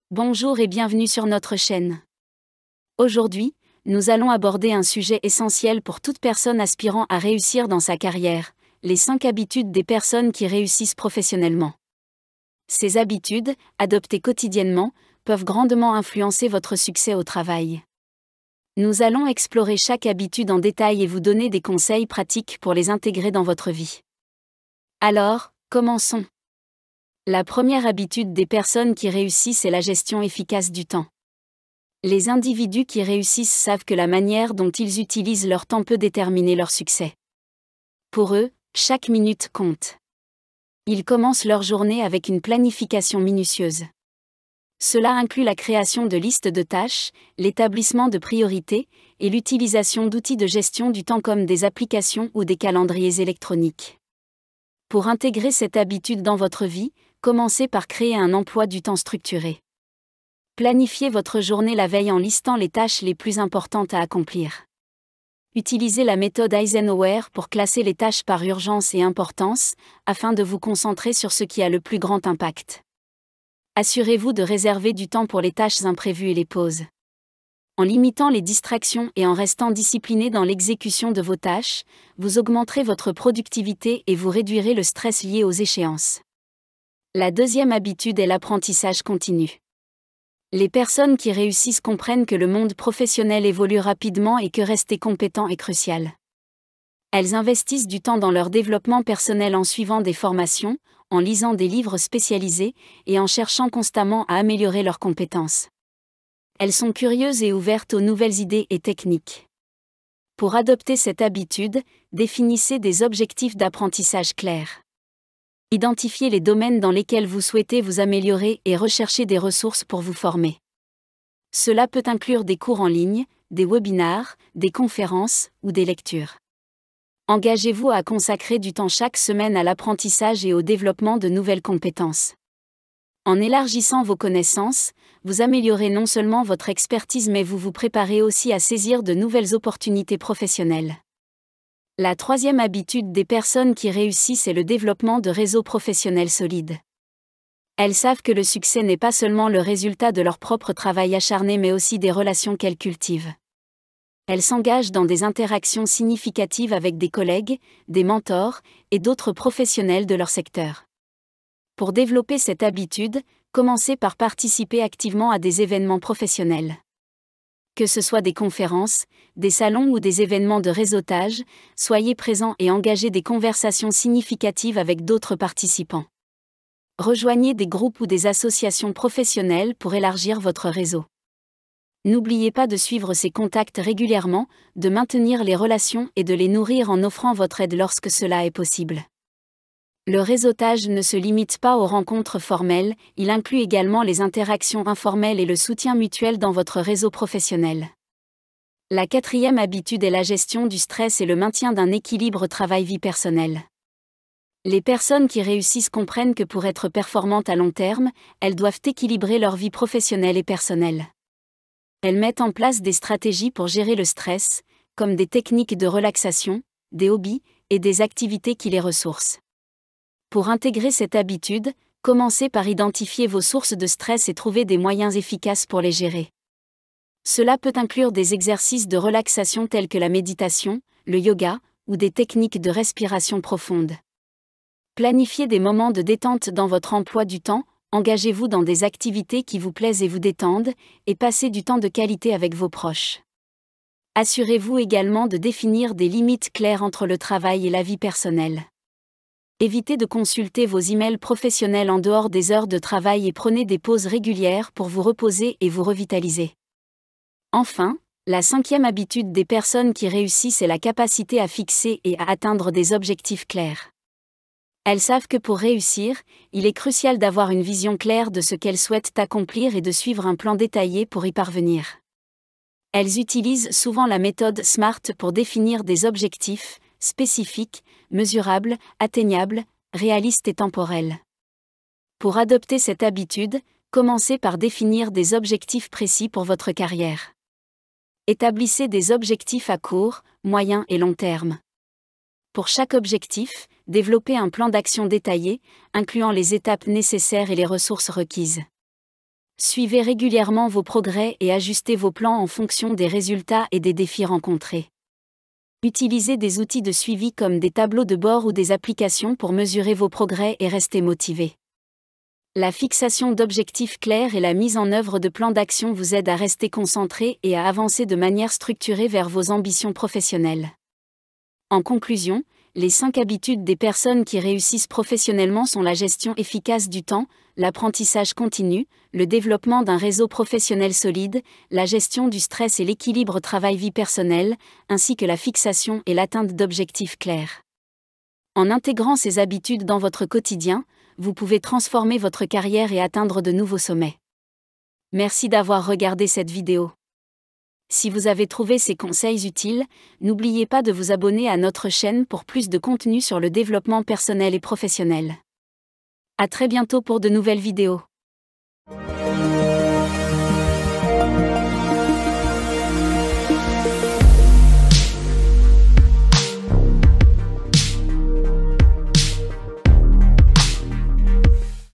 Bonjour et bienvenue sur notre chaîne. Aujourd'hui, nous allons aborder un sujet essentiel pour toute personne aspirant à réussir dans sa carrière, les 5 habitudes des personnes qui réussissent professionnellement. Ces habitudes, adoptées quotidiennement, peuvent grandement influencer votre succès au travail. Nous allons explorer chaque habitude en détail et vous donner des conseils pratiques pour les intégrer dans votre vie. Alors, commençons. La première habitude des personnes qui réussissent est la gestion efficace du temps. Les individus qui réussissent savent que la manière dont ils utilisent leur temps peut déterminer leur succès. Pour eux, chaque minute compte. Ils commencent leur journée avec une planification minutieuse. Cela inclut la création de listes de tâches, l'établissement de priorités, et l'utilisation d'outils de gestion du temps comme des applications ou des calendriers électroniques. Pour intégrer cette habitude dans votre vie, commencez par créer un emploi du temps structuré. Planifiez votre journée la veille en listant les tâches les plus importantes à accomplir. Utilisez la méthode Eisenhower pour classer les tâches par urgence et importance, afin de vous concentrer sur ce qui a le plus grand impact. Assurez-vous de réserver du temps pour les tâches imprévues et les pauses. En limitant les distractions et en restant discipliné dans l'exécution de vos tâches, vous augmenterez votre productivité et vous réduirez le stress lié aux échéances. La deuxième habitude est l'apprentissage continu. Les personnes qui réussissent comprennent que le monde professionnel évolue rapidement et que rester compétent est crucial. Elles investissent du temps dans leur développement personnel en suivant des formations, en lisant des livres spécialisés et en cherchant constamment à améliorer leurs compétences. Elles sont curieuses et ouvertes aux nouvelles idées et techniques. Pour adopter cette habitude, définissez des objectifs d'apprentissage clairs. Identifiez les domaines dans lesquels vous souhaitez vous améliorer et recherchez des ressources pour vous former. Cela peut inclure des cours en ligne, des webinars, des conférences ou des lectures. Engagez-vous à consacrer du temps chaque semaine à l'apprentissage et au développement de nouvelles compétences. En élargissant vos connaissances, vous améliorez non seulement votre expertise mais vous vous préparez aussi à saisir de nouvelles opportunités professionnelles. La troisième habitude des personnes qui réussissent est le développement de réseaux professionnels solides. Elles savent que le succès n'est pas seulement le résultat de leur propre travail acharné mais aussi des relations qu'elles cultivent. Elles s'engagent dans des interactions significatives avec des collègues, des mentors et d'autres professionnels de leur secteur. Pour développer cette habitude, commencez par participer activement à des événements professionnels. Que ce soit des conférences, des salons ou des événements de réseautage, soyez présents et engagez des conversations significatives avec d'autres participants. Rejoignez des groupes ou des associations professionnelles pour élargir votre réseau. N'oubliez pas de suivre ces contacts régulièrement, de maintenir les relations et de les nourrir en offrant votre aide lorsque cela est possible. Le réseautage ne se limite pas aux rencontres formelles, il inclut également les interactions informelles et le soutien mutuel dans votre réseau professionnel. La quatrième habitude est la gestion du stress et le maintien d'un équilibre travail-vie personnelle. Les personnes qui réussissent comprennent que pour être performantes à long terme, elles doivent équilibrer leur vie professionnelle et personnelle. Elles mettent en place des stratégies pour gérer le stress, comme des techniques de relaxation, des hobbies et des activités qui les ressourcent. Pour intégrer cette habitude, commencez par identifier vos sources de stress et trouver des moyens efficaces pour les gérer. Cela peut inclure des exercices de relaxation tels que la méditation, le yoga, ou des techniques de respiration profonde. Planifiez des moments de détente dans votre emploi du temps, engagez-vous dans des activités qui vous plaisent et vous détendent, et passez du temps de qualité avec vos proches. Assurez-vous également de définir des limites claires entre le travail et la vie personnelle. Évitez de consulter vos emails professionnels en dehors des heures de travail et prenez des pauses régulières pour vous reposer et vous revitaliser. Enfin, la cinquième habitude des personnes qui réussissent est la capacité à fixer et à atteindre des objectifs clairs. Elles savent que pour réussir, il est crucial d'avoir une vision claire de ce qu'elles souhaitent accomplir et de suivre un plan détaillé pour y parvenir. Elles utilisent souvent la méthode SMART pour définir des objectifs spécifiques, mesurables, atteignables, réalistes et temporels. Pour adopter cette habitude, commencez par définir des objectifs précis pour votre carrière. Établissez des objectifs à court, moyen et long terme. Pour chaque objectif, développez un plan d'action détaillé, incluant les étapes nécessaires et les ressources requises. Suivez régulièrement vos progrès et ajustez vos plans en fonction des résultats et des défis rencontrés. Utilisez des outils de suivi comme des tableaux de bord ou des applications pour mesurer vos progrès et rester motivé. La fixation d'objectifs clairs et la mise en œuvre de plans d'action vous aident à rester concentré et à avancer de manière structurée vers vos ambitions professionnelles. En conclusion, les 5 habitudes des personnes qui réussissent professionnellement sont la gestion efficace du temps, l'apprentissage continu, le développement d'un réseau professionnel solide, la gestion du stress et l'équilibre travail-vie personnelle, ainsi que la fixation et l'atteinte d'objectifs clairs. En intégrant ces habitudes dans votre quotidien, vous pouvez transformer votre carrière et atteindre de nouveaux sommets. Merci d'avoir regardé cette vidéo. Si vous avez trouvé ces conseils utiles, n'oubliez pas de vous abonner à notre chaîne pour plus de contenu sur le développement personnel et professionnel. À très bientôt pour de nouvelles vidéos.